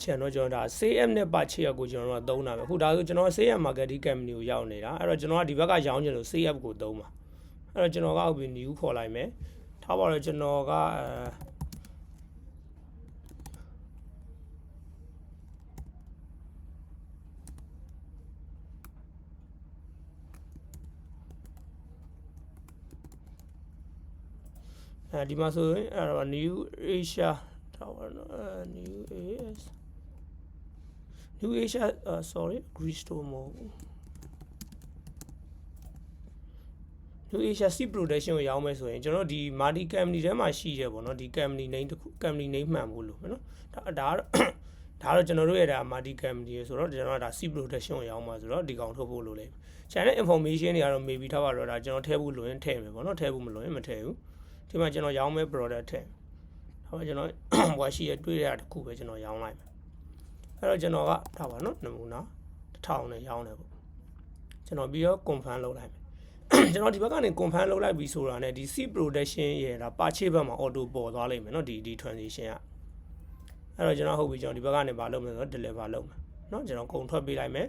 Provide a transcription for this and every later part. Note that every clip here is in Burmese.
channel ကျွန်တော်ဒါ CM နဲ့ပတ်ချေကိုကျွန်တော်တို့သုံးတာပဲအခုဒါဆိုကျွန်တော် CM marketing company ကိုရောက်နေတာအဲ့တော့ကျွန်တော်ကဒီဘက်ကရောင်းချင်လို့ CF ကိုသုံးပါအဲ့တော့ကျွန်တော်ကဟုတ်ပြီ new ခေါ်လိုက်မယ်ထားပါတော့ကျွန်တော်ကဒီမှာဆိုရင်အဲ့တော့ new Asia ထားပါတော့new Asia sorry Greystone မဟုတ်New Asia Sea Production ကိုရောင်းမယ်ဆိုရင်ကျွန်တော်ဒီ Marty Company ထဲမှာရှိတယ်ပေါ့နော်ဒီ Company name တစ်ခု Company name မှန်ဖို့လို့နော်ဒါတော့ကျွန်တော်တို့ရဲ့ဒါ Marty Company ဆိုတော့ကျွန်တော်ဒါ Sea Production ကိုရောင်းမှာဆိုတော့ဒီကောင်ထုတ်ဖို့လို့လေ Channel information တွေကတော့ maybe ထားပါတော့ဒါကျွန်တော်ထည့်ဖို့လို့ရင်ထည့်မယ်ပေါ့နော်ထည့်ဖို့မလို့ရင်မထည့်ဘူးဒီမှာကျွန်တော်ရောင်းမဲ့ product ထည့်ဒါပေမဲ့ကျွန်တော်ဝါရှိရတွေ့ရတာတစ်ခုပဲကျွန်တော်ရောင်းလိုက်မယ်အဲ့တော့ကျွန်တော်ကထားပါနော်နမူနာ1000နဲ့ရောင်းတယ်ပေါ့ကျွန်တော်ပြီးတော့ confirm လုပ်လိုက်မယ်ကျွန်တော်ဒီဘက်ကနေ confirm လုပ်လိုက်ပြီဆိုတာနဲ့ဒီ C production ရဲ့ဒါ purchase ဘက်မှာ auto ပေါ်သွားလိမ့်မယ်เนาะဒီ transition ကအဲ့တော့ကျွန်တော်ဟုတ်ပြီကျွန်တော်ဒီဘက်ကနေမလုပ်မယ်ဆိုတော့ deliver လုပ်မယ်เนาะကျွန်တော်ကုန်ထွက်ပေးလိုက်မယ်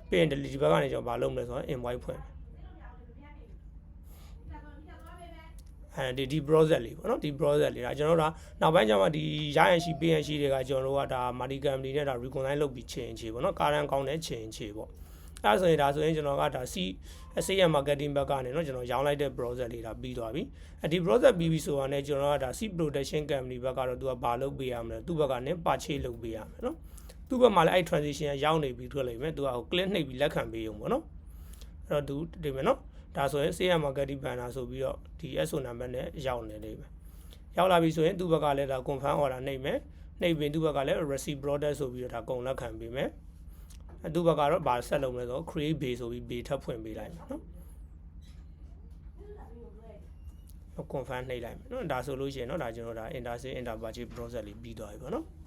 ပြီးရင်ဒီဘက်ကနေကျွန်တော်မလုပ်မယ်ဆိုတော့ invoice ဖွင့်မယ်ဒီ browser လေးပေါ့เนาะဒီ browser လေးဒါကျွန်တော်တို့နောက်ပိုင်းကျမှဒီရရန်ရှိပေးရန်ရှိတွေကကျွန်တော်တို့ကဒါ Marty Company နဲ့ဒါ reconcile လုပ်ပြီးချိန်ချေပေါ့เนาะကာရန်ကောင်းတဲ့ချိန်ချေပေါ့အဲ့ဆိုရင်ဒါဆိုရင်ကျွန်တော်ကဒါ CM marketing ဘက်ကနေเนาะကျွန်တော်ရောင်းလိုက်တဲ့ browser လေးဒါပြီးသွားပြီဒီ browser ပြီးပြီဆိုတာနဲ့ကျွန်တော်ကဒါ C production company ဘက်ကတော့သူကဘာလုပ်ပေးရမလဲသူ့ဘက်ကနေ purchase လုပ်ပေးရမယ်เนาะသူ့ဘက်မှာလည်းအဲ့ transition ရောက်နေပြီထွက်လိမ့်မယ်သူကဟို click နှိပ်ပြီးလက်ခံပေးရုံပေါ့เนาะအဲ့တော့သူဒီမယ်เนาะဒါဆိုရင် CM marketing banner ဆိုပြီးတော့ဒီ SO number နဲ့ရောက်နေလိမ့်မယ်ရောက်လာပြီဆိုရင်သူ့ဘက်ကလည်းဒါ confirm order နှိပ်မယ်နှိပ်ပြီးသူ့ဘက်ကလည်း receive product ဆိုပြီးတော့ဒါကုန်လက်ခံပေးမယ်သူ့ဘက်ကတော့ဗာဆက်လုပ်မယ်ဆိုတော့ create base ဆိုပြီး base ထပ်ဖွင့်ပေးလိုက်မယ်နော် confirm နှိပ်လိုက်မယ်နော်ဒါဆိုလို့ရှိရင်เนาะဒါကျွန်တော်ဒါ enter purchase process လေးပြီးသွားပြီပေါ့နော်